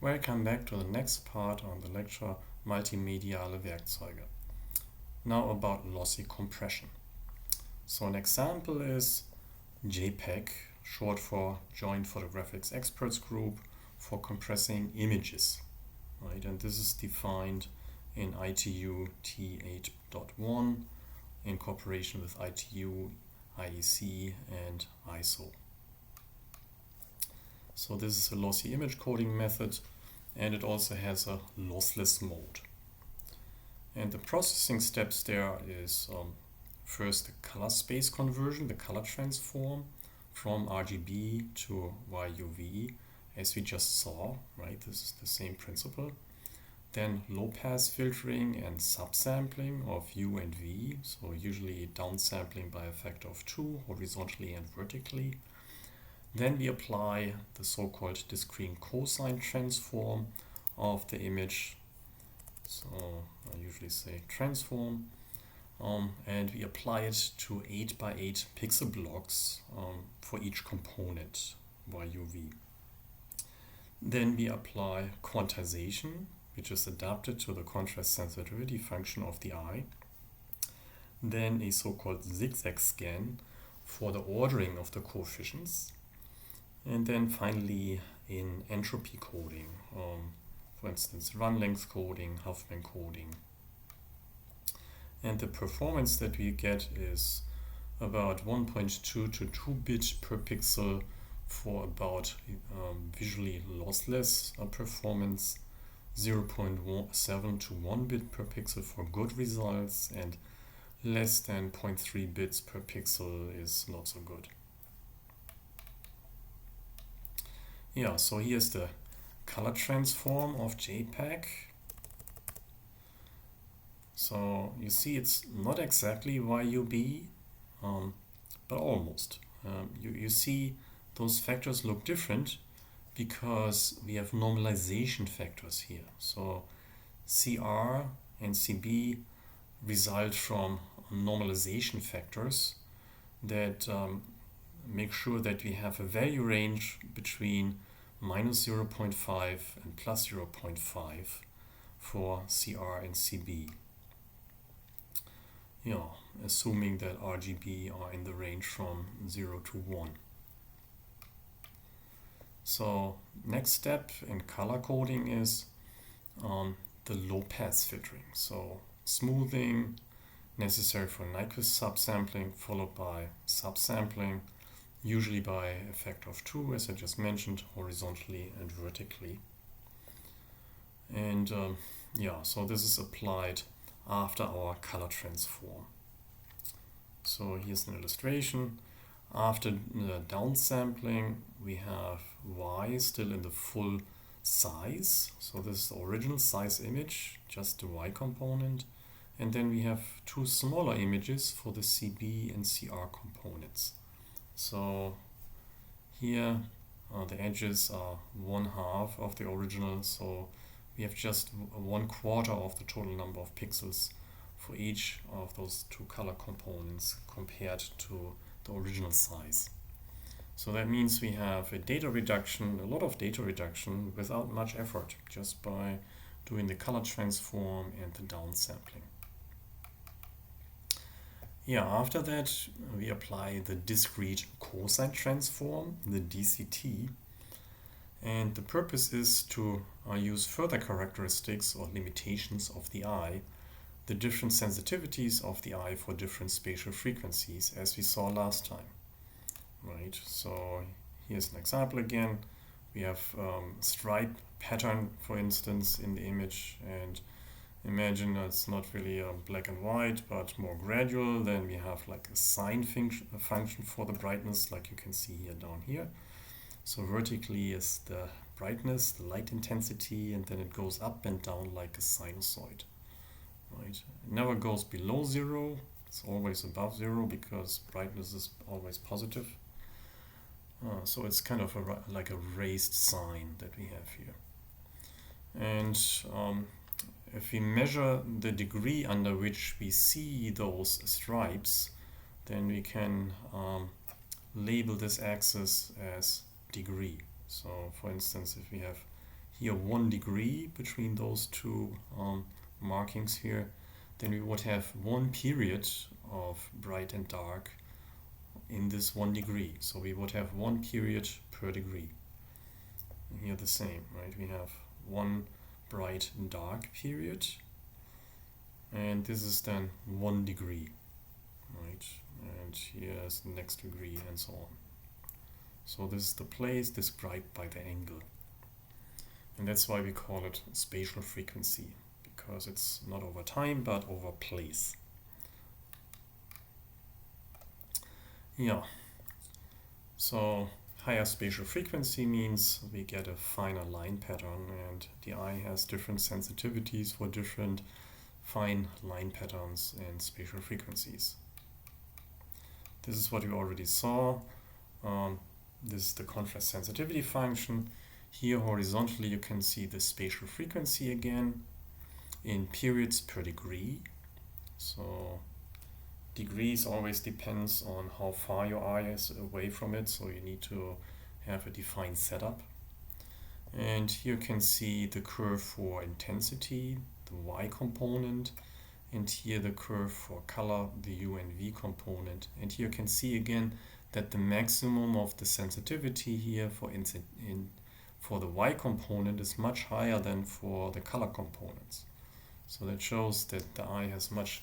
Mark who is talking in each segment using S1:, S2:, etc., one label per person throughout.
S1: welcome back to the next part on the lecture Multimediale Werkzeuge. Now about lossy compression. So an example is JPEG, short for Joint Photographics Experts Group, for compressing images. Right? And this is defined in ITU T8.1 in cooperation with ITU, IEC and ISO. So this is a lossy image coding method, and it also has a lossless mode. And the processing steps there is first the color space conversion, the color transform from RGB to YUV, as we just saw, right? This is the same principle. Then low pass filtering and subsampling of U and V, so usually downsampling by a factor of 2 horizontally and vertically. Then we apply the so-called Discrete Cosine Transform of the image. So I usually say transform. And we apply it to 8x8 pixel blocks for each component YUV. Then we apply quantization, which is adapted to the contrast sensitivity function of the eye. Then a so-called zigzag scan for the ordering of the coefficients. And then finally in entropy coding, for instance run length coding, Huffman coding. And the performance that we get is about 1.2 to 2 bit per pixel for about visually lossless performance, 0.7 to 1 bit per pixel for good results, and less than 0.3 bits per pixel is not so good. Yeah, so here's the color transform of JPEG. So you see it's not exactly YUV, but almost. You see those factors look different because we have normalization factors here. So CR and CB result from normalization factors that make sure that we have a value range between minus 0.5 and plus 0.5 for CR and CB. Yeah, assuming that RGB are in the range from 0 to 1. So next step in color coding is the low pass filtering. So smoothing, necessary for Nyquist subsampling, followed by subsampling, usually by a factor of 2, as I just mentioned, horizontally and vertically. And so this is applied after our color transform. So here's an illustration. After the downsampling, we have Y still in the full size. So this is the original size image, just the Y component. And then we have two smaller images for the CB and CR components. So here the edges are 1/2 of the original, so we have just 1/4 of the total number of pixels for each of those two color components compared to the original size. So that means we have a data reduction, a lot of data reduction without much effort, just by doing the color transform and the downsampling. Yeah, after that we apply the Discrete Cosine Transform, the DCT, and the purpose is to use further characteristics or limitations of the eye, the different sensitivities of the eye for different spatial frequencies, as we saw last time. Right, so here's an example again. We have stripe pattern, for instance, in the image, and imagine it's not really black and white, but more gradual. Then we have like a sine function for the brightness, like you can see here down here. So vertically is the brightness, the light intensity, and then it goes up and down like a sinusoid. Right? It never goes below 0. It's always above 0 because brightness is always positive. So it's kind of like a raised sine that we have here. And if we measure the degree under which we see those stripes, then we can label this axis as degree. So for instance, if we have here 1 degree between those two markings here, then we would have 1 period of bright and dark in this 1 degree. So we would have 1 period per degree. And here the same, right? We have 1 bright and dark period, and this is then 1 degree, right? And here is the next degree, and so on. So this is the place described by the angle. And that's why we call it spatial frequency, because it's not over time but over place. Yeah, so higher spatial frequency means we get a finer line pattern, and the eye has different sensitivities for different fine line patterns and spatial frequencies. This is what we already saw. This is the contrast sensitivity function. Here horizontally you can see the spatial frequency again in periods per degree. So degrees always depends on how far your eye is away from it, so you need to have a defined setup. And here you can see the curve for intensity, the Y component, and here the curve for color, the U and V component. And here you can see again that the maximum of the sensitivity here for the Y component is much higher than for the color components. So that shows that the eye has much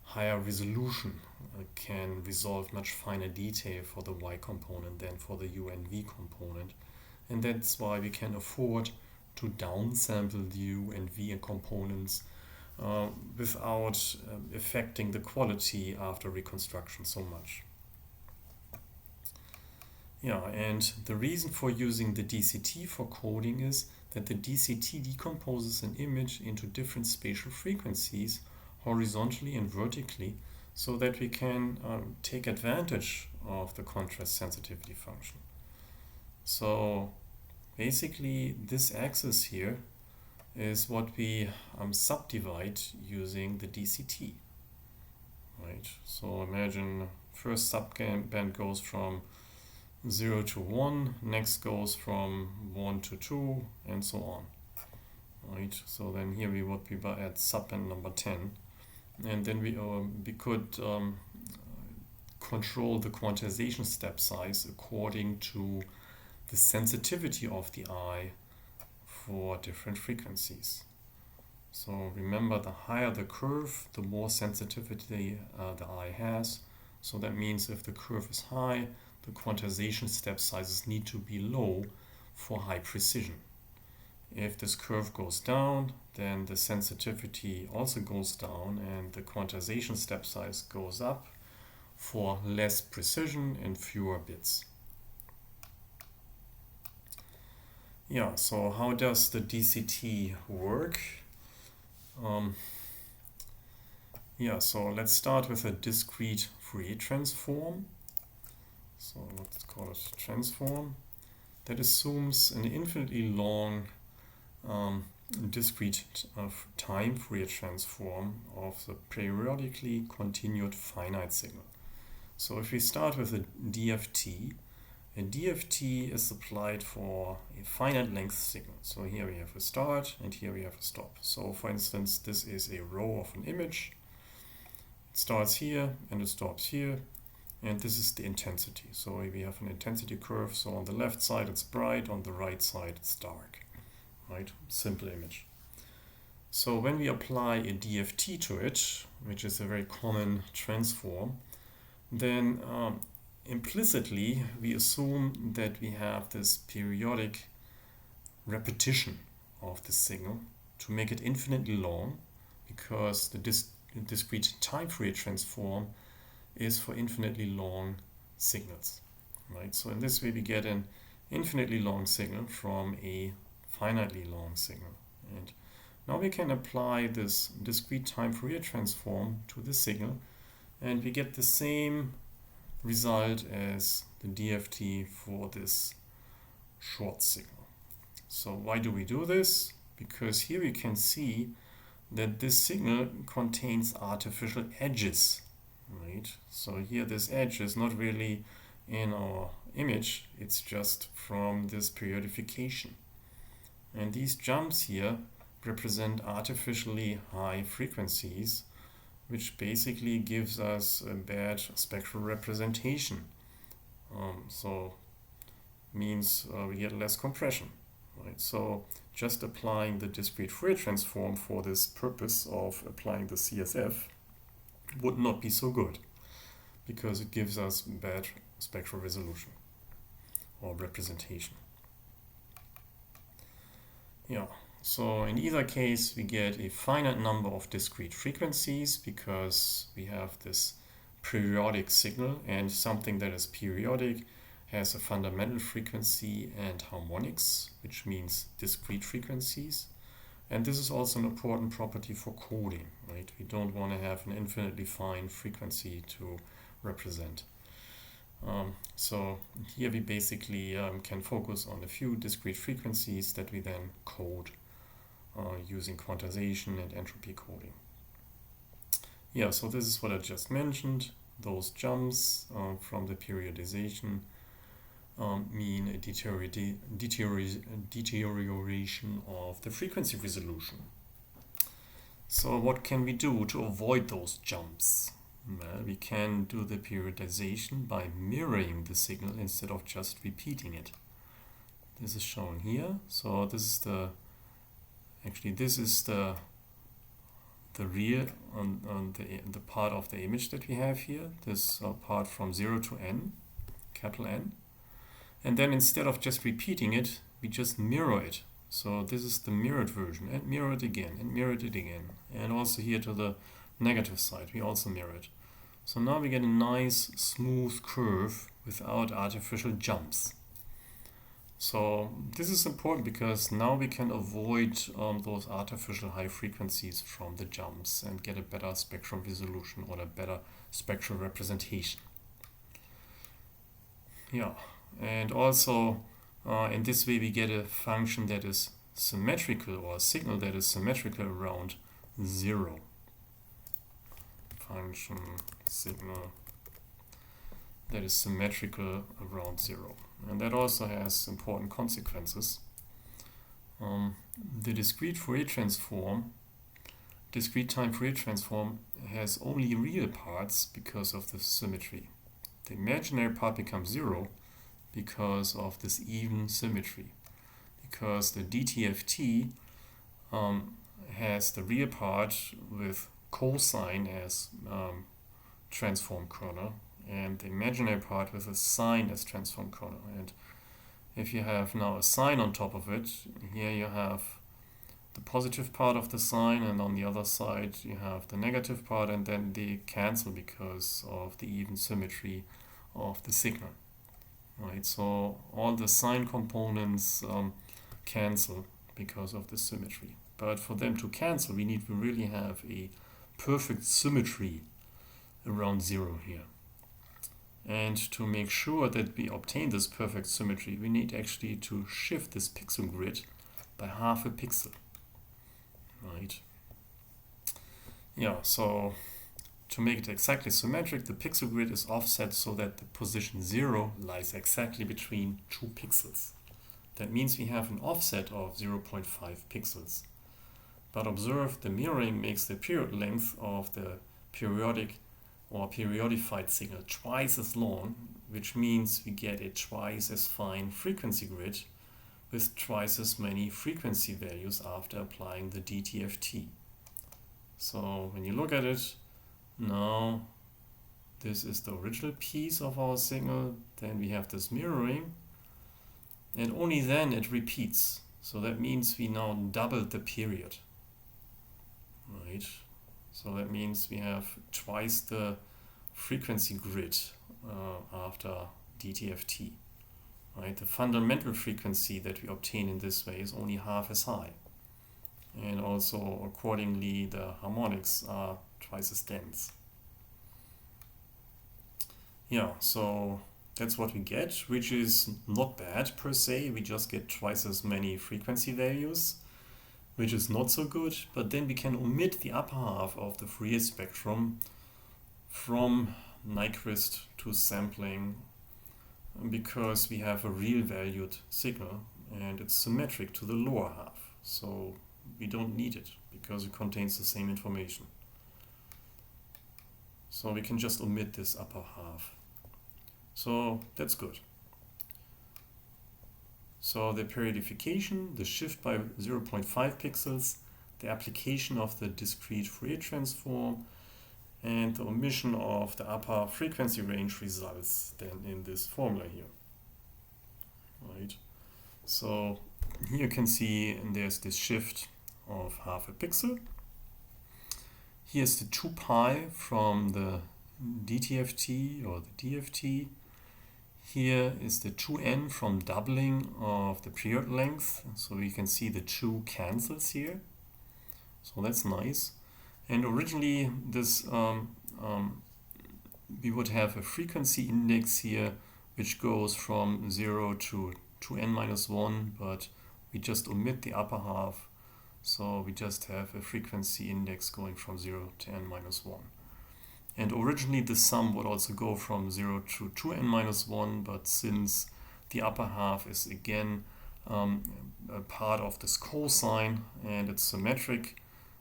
S1: higher resolution, can resolve much finer detail for the Y component than for the U and V component. And that's why we can afford to downsample the U and V components without affecting the quality after reconstruction so much. Yeah, and the reason for using the DCT for coding is that the DCT decomposes an image into different spatial frequencies horizontally and vertically, so that we can take advantage of the contrast sensitivity function. So basically this axis here is what we subdivide using the DCT, right? So imagine first subband goes from 0 to 1, next goes from 1 to 2, and so on, right? So then here we would be at subband number 10, and then we could control the quantization step size according to the sensitivity of the eye for different frequencies. So remember, the higher the curve, the more sensitivity the eye has. So that means if the curve is high, the quantization step sizes need to be low for high precision. If this curve goes down, then the sensitivity also goes down and the quantization step size goes up for less precision and fewer bits. Yeah, so how does the DCT work? Yeah, so let's start with a discrete Fourier transform. So let's call it transform. That assumes an infinitely long discrete time Fourier transform of the periodically continued finite signal. So if we start with a DFT is applied for a finite length signal. So here we have a start and here we have a stop. So for instance, this is a row of an image. It starts here and it stops here. And this is the intensity. So we have an intensity curve. So on the left side it's bright, on the right side it's dark. Right? Simple image. So when we apply a DFT to it, which is a very common transform, then implicitly we assume that we have this periodic repetition of the signal to make it infinitely long, because the discrete time Fourier transform is for infinitely long signals, right? So in this way we get an infinitely long signal from a finitely long signal. And now we can apply this discrete time Fourier transform to the signal, and we get the same result as the DFT for this short signal. So why do we do this? Because here we can see that this signal contains artificial edges, right? So here this edge is not really in our image, it's just from this periodification. And these jumps here represent artificially high frequencies, which basically gives us a bad spectral representation. So means we get less compression, right? So just applying the discrete Fourier transform for this purpose of applying the CSF would not be so good, because it gives us bad spectral resolution or representation. Yeah, so in either case we get a finite number of discrete frequencies, because we have this periodic signal, and something that is periodic has a fundamental frequency and harmonics, which means discrete frequencies. And this is also an important property for coding, right? We don't want to have an infinitely fine frequency to represent. So here we basically can focus on a few discrete frequencies that we then code using quantization and entropy coding. Yeah, so this is what I just mentioned. Those jumps from the periodization mean a deterioration of the frequency resolution. So what can we do to avoid those jumps? Well, we can do the periodization by mirroring the signal instead of just repeating it. This is shown here. So this is the real on the part of the image that we have here. This part from 0 to n, capital N. And then instead of just repeating it, we just mirror it. So this is the mirrored version, and mirror it again, and mirror it again. And also here to the negative side, we also mirror it. So now we get a nice smooth curve without artificial jumps. So this is important because now we can avoid those artificial high frequencies from the jumps and get a better spectral resolution or a better spectral representation. Yeah, and also in this way we get a function that is symmetrical, or a signal that is symmetrical around 0. Function signal that is symmetrical around 0. And that also has important consequences. The discrete time Fourier transform has only real parts because of the symmetry. The imaginary part becomes 0 because of this even symmetry. Because the DTFT has the real part with cosine as transform kernel, and the imaginary part with a sine as transform kernel. And if you have now a sine on top of it, here you have the positive part of the sine, and on the other side you have the negative part, and then they cancel because of the even symmetry of the signal. Right, so all the sine components cancel because of the symmetry. But for them to cancel, we need to really have a perfect symmetry around 0 here. And to make sure that we obtain this perfect symmetry, we need actually to shift this pixel grid by half a pixel. Right? Yeah, so to make it exactly symmetric, the pixel grid is offset so that the position 0 lies exactly between 2 pixels. That means we have an offset of 0.5 pixels. But observe, the mirroring makes the period length of the periodic or periodified signal twice as long, which means we get a twice as fine frequency grid with twice as many frequency values after applying the DTFT. So when you look at it, now this is the original piece of our signal, then we have this mirroring, and only then it repeats. So that means we now doubled the period. Right? So that means we have twice the frequency grid after DTFT. Right? The fundamental frequency that we obtain in this way is only half as high. And also, accordingly, the harmonics are twice as dense. Yeah, so that's what we get, which is not bad per se. We just get twice as many frequency values, which is not so good, but then we can omit the upper half of the Fourier spectrum from Nyquist to sampling, because we have a real valued signal and it's symmetric to the lower half, so we don't need it because it contains the same information. So we can just omit this upper half. So that's good. So the periodification, the shift by 0.5 pixels, the application of the discrete Fourier transform, and the omission of the upper frequency range results then in this formula here. Right. So here you can see there's this shift of half a pixel. Here's the 2 pi from the DTFT or the DFT. Here is the 2n from doubling of the period length. So you can see the 2 cancels here. So that's nice. And originally this we would have a frequency index here which goes from 0 to 2n minus 1, but we just omit the upper half. So we just have a frequency index going from 0 to n minus 1. And originally the sum would also go from 0 to 2n minus 1, but since the upper half is again a part of this cosine and it's symmetric,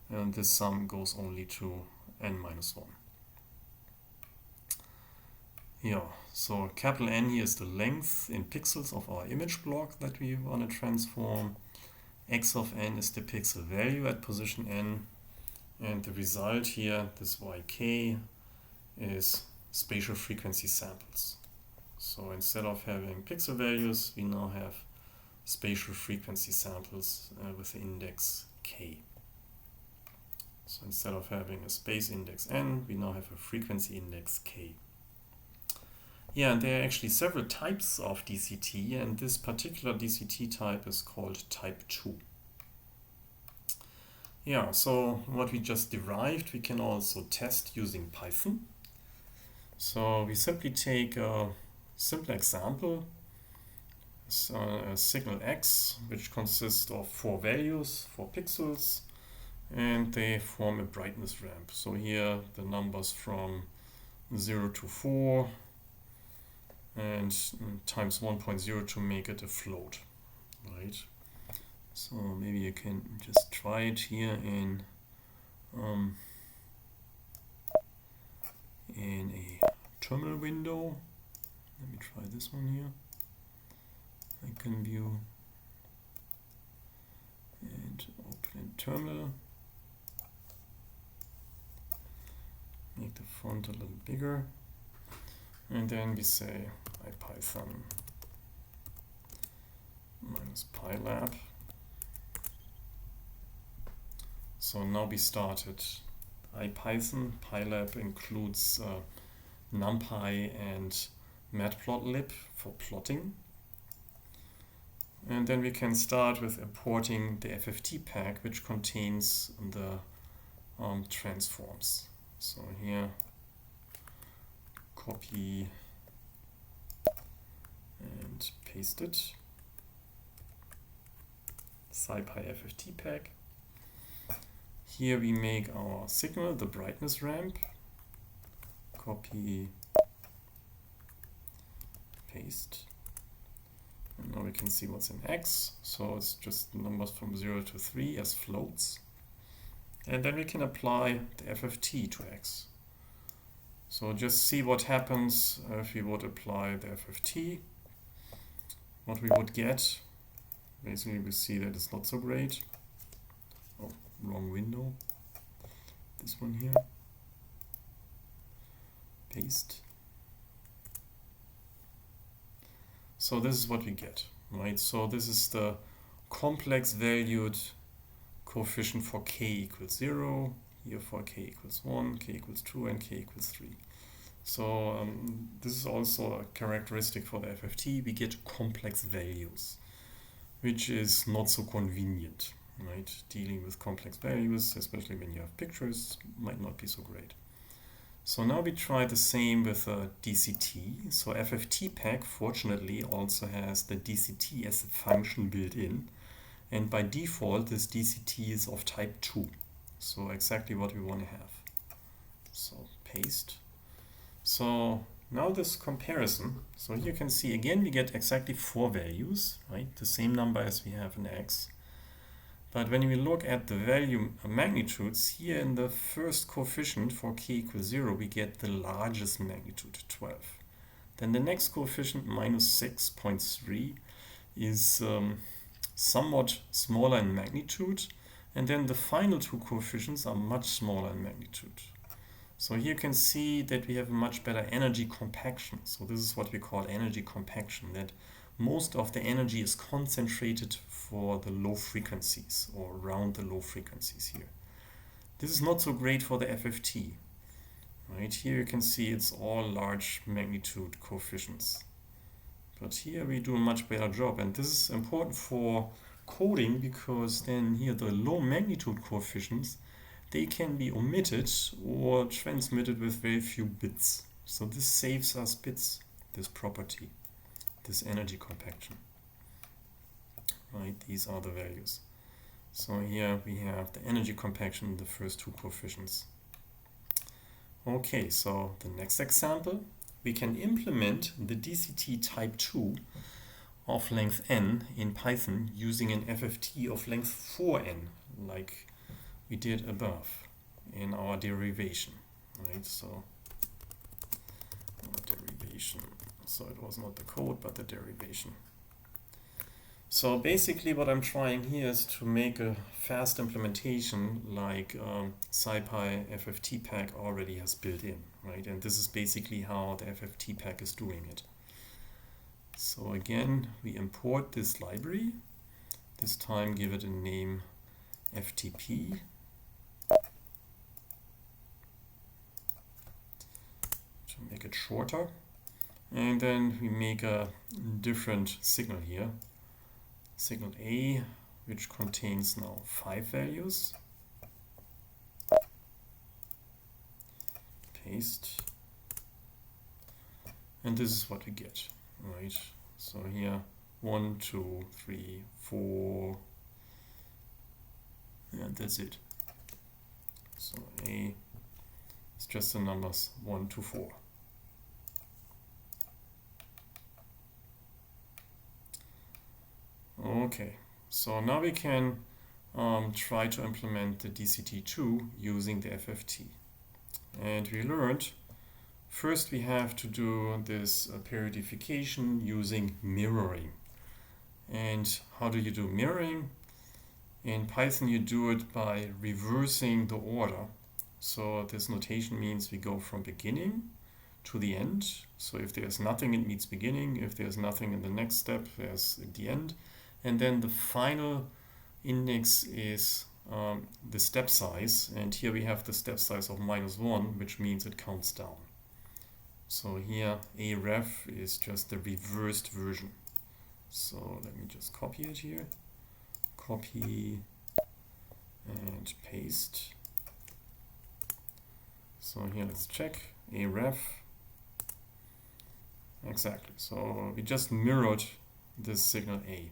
S1: and this sum goes only to n minus 1. Yeah, so capital N here is the length in pixels of our image block that we want to transform. X of n is the pixel value at position n, and the result here, this yk, is spatial frequency samples. So instead of having pixel values, we now have spatial frequency samples with the index k. So instead of having a space index n, we now have a frequency index k. Yeah, and there are actually several types of DCT, and this particular DCT type is called type 2. Yeah, so what we just derived, we can also test using Python. So we simply take a simple example, a signal x, which consists of 4 values, 4 pixels, and they form a brightness ramp. So here the numbers from 0 to 4 and times 1.0 to make it a float, right? So maybe you can just try it here in a terminal window. Let me try this one here. I can view and open in terminal. Make the font a little bigger. And then we say IPython minus pylab. So now we started IPython. Pylab includes NumPy and matplotlib for plotting. And then we can start with importing the FFT pack, which contains the transforms. So here, copy and paste it. SciPy FFT pack. Here we make our signal, the brightness ramp. Copy, paste. And now we can see what's in X. So it's just numbers from 0 to 3 as floats. And then we can apply the FFT to X. So just see what happens if we would apply the FFT. What we would get, basically we see that it's not so great. Oh, wrong window. This one here. Paste. So this is what we get, right? So this is the complex valued coefficient for k equals 0, here for k equals 1, k equals 2, and k equals 3. So this is also a characteristic for the FFT. We get complex values, which is not so convenient, right? Dealing with complex values, especially when you have pictures, might not be so great. So now we try the same with DCT. So FFT pack, fortunately, also has the DCT as a function built in. And by default, this DCT is of type 2. So exactly what we want to have. So paste. So now this comparison. So here you can see again we get exactly 4 values, right? The same number as we have in x. But when we look at the value magnitudes, here in the first coefficient for k equals 0, we get the largest magnitude, 12. Then the next coefficient, minus 6.3, is somewhat smaller in magnitude. And then the final 2 coefficients are much smaller in magnitude. So here you can see that we have a much better energy compaction. So this is what we call energy compaction, that most of the energy is concentrated for the low frequencies or around the low frequencies here. This is not so great for the FFT. Right here you can see it's all large magnitude coefficients. But here we do a much better job, and this is important for coding because then here the low magnitude coefficients, they can be omitted or transmitted with very few bits. So this saves us bits, this property, this energy compaction. Right, these are the values. So here we have the energy compaction in the first 2 coefficients. Okay, so the next example, we can implement the DCT type 2 of length n in Python using an FFT of length 4n, like we did above in our derivation, right? So derivation. So it was not the code, but the derivation. So basically what I'm trying here is to make a fast implementation like SciPy FFT pack already has built in, right? And this is basically how the FFT pack is doing it. So again, we import this library, this time give it a name FTP. To make it shorter. And then we make a different signal here. Signal A, which contains now 5 values. Paste. And this is what we get, right? So here, 1, 2, 3, 4, and that's it. So A is just the numbers 1 to 4. Okay, so now we can try to implement the DCT2 using the FFT. And we learned first we have to do this periodification using mirroring. And how do you do mirroring? In Python you do it by reversing the order. So this notation means we go from beginning to the end. So if there's nothing, it means beginning. If there's nothing in the next step, there's the end. And then the final index is the step size. And here we have the step size of -1, which means it counts down. So here aref is just the reversed version. So let me just copy it here. Copy and paste. So here let's check aref. Exactly. So we just mirrored this signal A.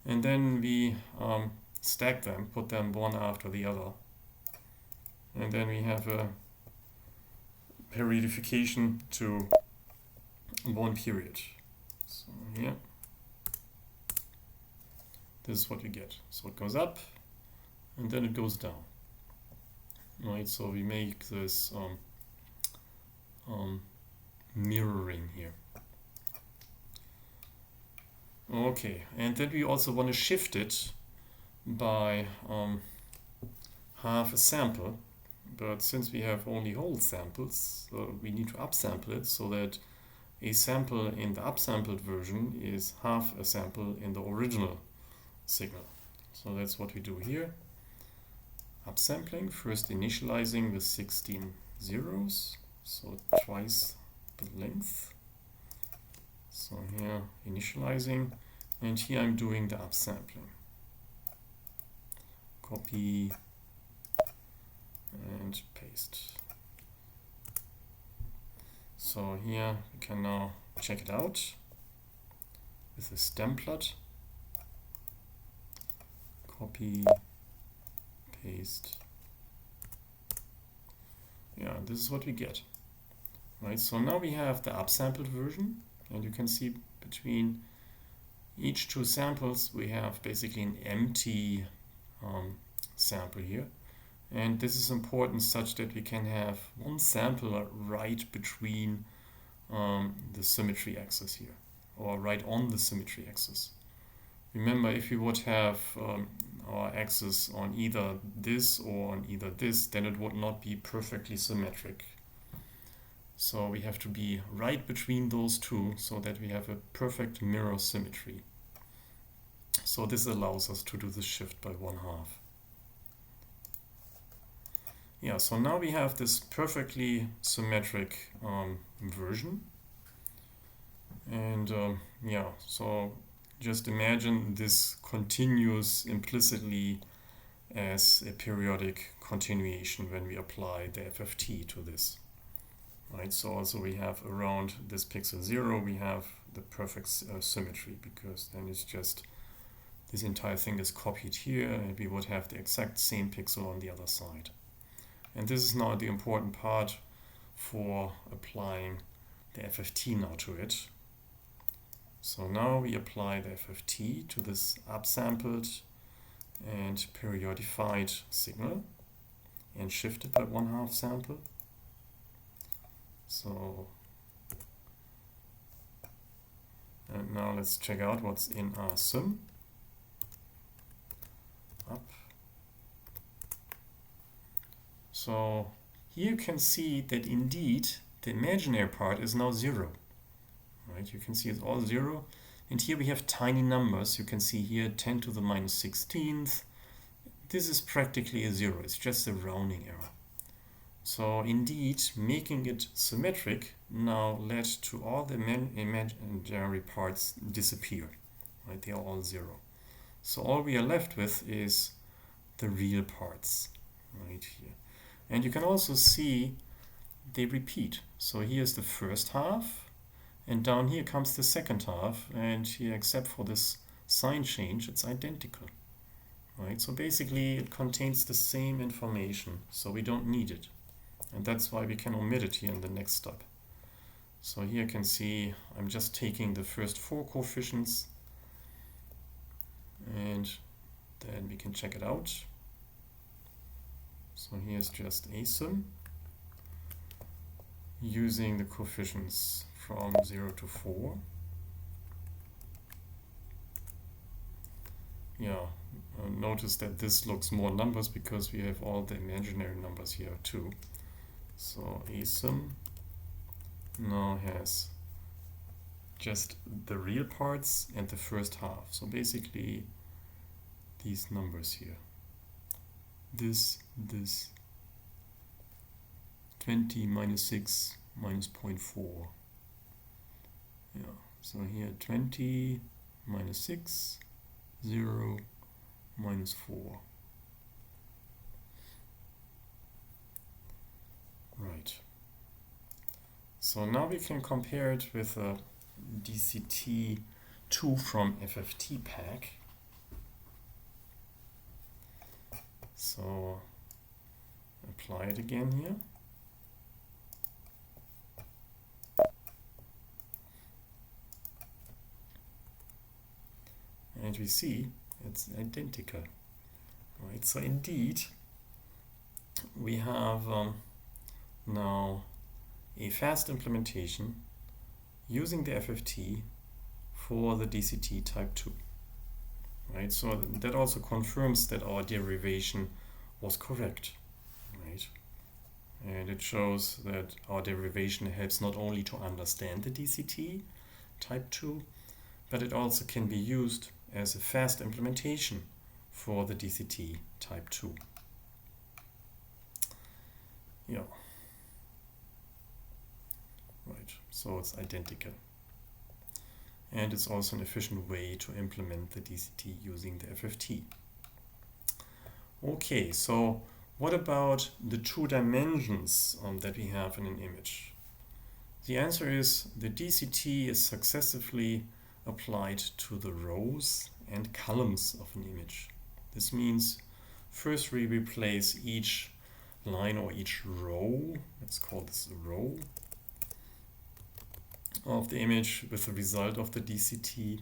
S1: And then we stack them, put them one after the other. And then we have a periodification to 1 period. So here, this is what you get. So it goes up and then it goes down. Right, so we make this mirroring here. Okay, and then we also want to shift it by half a sample, but since we have only whole samples, we need to upsample it so that a sample in the upsampled version is half a sample in the original signal. So that's what we do here. Upsampling, first initializing with 16 zeros, so twice the length. So here initializing, and here I'm doing the upsampling. Copy and paste. So here we can now check it out with the stem plot. Copy, paste. Yeah, this is what we get. right? So now we have the upsampled version, and you can see between each two samples we have basically an empty sample here. And this is important such that we can have one sample right between the symmetry axis here, or right on the symmetry axis. Remember, if we would have our axis on either this or on either this, then it would not be perfectly symmetric. So we have to be right between those two so that we have a perfect mirror symmetry. So this allows us to do the shift by 1/2. Yeah, so now we have this perfectly symmetric version. And yeah, so just imagine this continues implicitly as a periodic continuation when we apply the FFT to this. Right, so also we have around this pixel 0, we have the perfect symmetry, because then it's just this entire thing is copied here, and we would have the exact same pixel on the other side. And this is now the important part for applying the FFT now to it. So now we apply the FFT to this upsampled and periodified signal and shift it by 1/2 sample. So, and now let's check out what's in our sim. Up. So here you can see that indeed the imaginary part is now 0. Right? You can see it's all 0. And here we have tiny numbers. You can see here 10 to the -16th. This is practically a 0. It's just a rounding error. So indeed, making it symmetric now led to all the imaginary parts disappear. Right? They are all 0. So all we are left with is the real parts right here. And you can also see they repeat. So here's the first half, and down here comes the second half, and here, except for this sign change, it's identical. Right? So basically it contains the same information, so we don't need it. And that's why we can omit it here in the next step. So here you can see I'm just taking the first 4 coefficients, and then we can check it out. So here's just a sim using the coefficients from 0 to 4. Yeah, notice that this looks more numbers because we have all the imaginary numbers here too. So a sim now has just the real parts and the first half. So basically these numbers here. This, 20 -6 -0.4. Yeah, so here 20 -6, 0, -4. Right. So now we can compare it with a DCT2 from FFT pack. So apply it again here. And we see it's identical. Right, so indeed we have now a fast implementation using the FFT for the DCT type 2. Right, so that also confirms that our derivation was correct. Right, and it shows that our derivation helps not only to understand the DCT type 2, but it also can be used as a fast implementation for the DCT type 2. Yeah. Right, so it's identical. And it's also an efficient way to implement the DCT using the FFT. Okay, so what about the 2 dimensions that we have in an image? The answer is the DCT is successively applied to the rows and columns of an image. This means first we replace each line or each row, let's call this a row, of the image with the result of the DCT,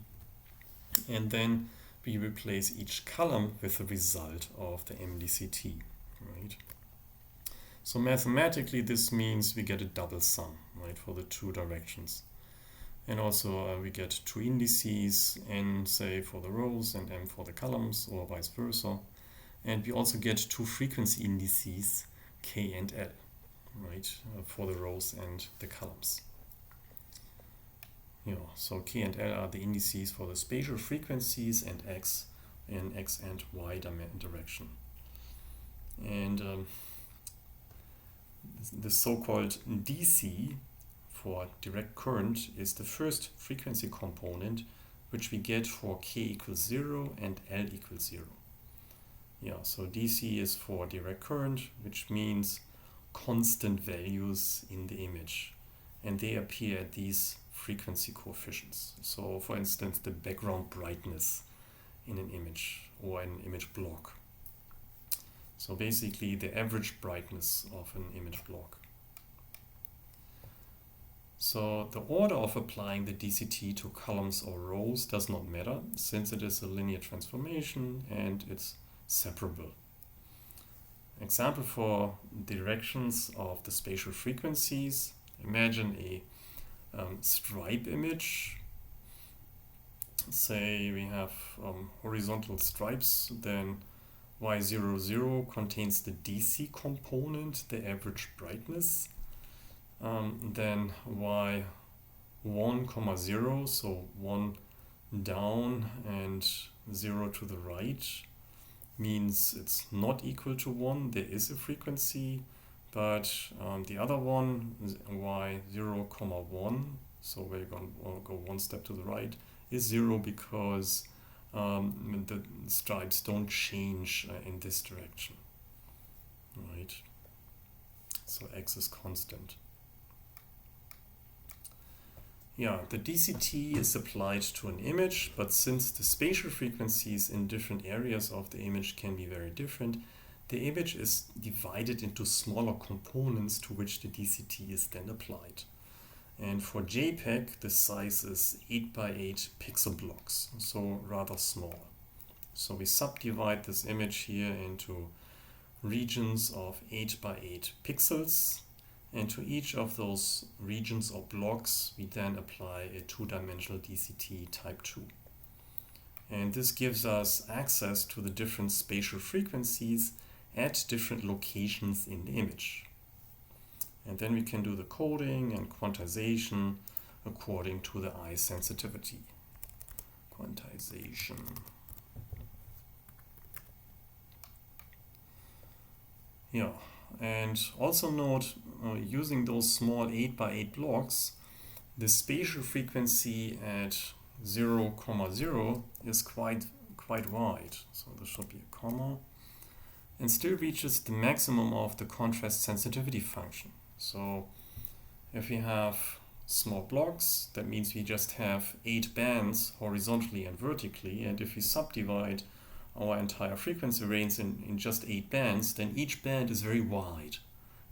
S1: and then we replace each column with the result of the MDCT, right? So mathematically this means we get a double sum, right, for the two directions. And also we get two indices, n say for the rows and m for the columns, or vice versa. And we also get two frequency indices, k and l, right, for the rows and the columns. Yeah, so k and l are the indices for the spatial frequencies, and x in x and y direction. And the so-called DC for direct current is the first frequency component, which we get for k equals 0 and l equals 0. Yeah, so DC is for direct current, which means constant values in the image, and they appear at these frequency coefficients. So for instance, the background brightness in an image or an image block. So basically the average brightness of an image block. So the order of applying the DCT to columns or rows does not matter, since it is a linear transformation and it's separable. Example for directions of the spatial frequencies: imagine a stripe image. Say we have horizontal stripes, then y00 contains the DC component, the average brightness. Then y1, 0, so 1 down and 0 to the right, means it's not equal to 1. There is a frequency, but the other one, y0, 1, so we're going to go one step to the right, is 0 because the stripes don't change in this direction, right? So x is constant. Yeah, the DCT is applied to an image, but since the spatial frequencies in different areas of the image can be very different, the image is divided into smaller components to which the DCT is then applied. And for JPEG, the size is 8 by 8 pixel blocks, so rather small. So we subdivide this image here into regions of 8 by 8 pixels, and to each of those regions or blocks we then apply a two-dimensional DCT type 2. And this gives us access to the different spatial frequencies at different locations in the image. And then we can do the coding and quantization according to the eye sensitivity. Quantization. Yeah, and also note, using those small 8 by 8 blocks, the spatial frequency at 0, 0 is quite wide. So there should be a comma, and still reaches the maximum of the contrast sensitivity function. So if we have small blocks, that means we just have 8 bands horizontally and vertically, and if we subdivide our entire frequency range in just 8 bands, then each band is very wide.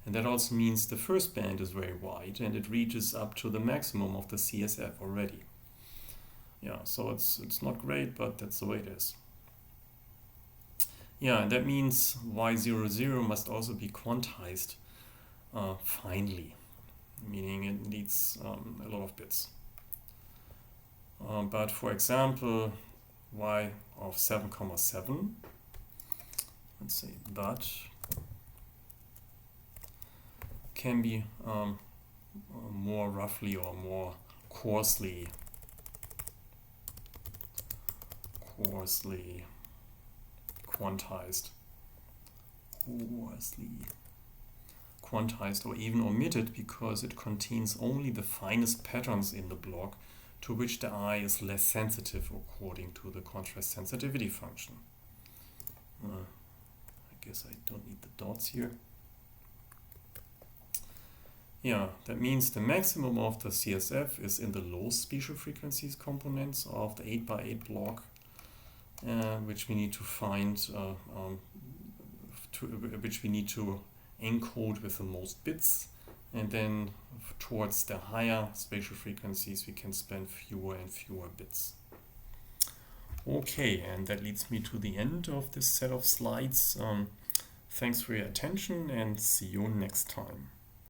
S1: And that also means the first band is very wide, and it reaches up to the maximum of the CSF already. Yeah, so it's not great, but that's the way it is. Yeah, and that means y00 must also be quantized finely, meaning it needs a lot of bits. But for example, y of 7,7, let's say that can be more roughly or more coarsely quantized or even omitted, because it contains only the finest patterns in the block to which the eye is less sensitive according to the contrast sensitivity function. I guess I don't need the dots here. Yeah, that means the maximum of the CSF is in the low spatial frequencies components of the 8 by 8 block, which we need to find, which we need to encode with the most bits. And then towards the higher spatial frequencies, we can spend fewer and fewer bits. Okay, and that leads me to the end of this set of slides. Thanks for your attention and see you next time.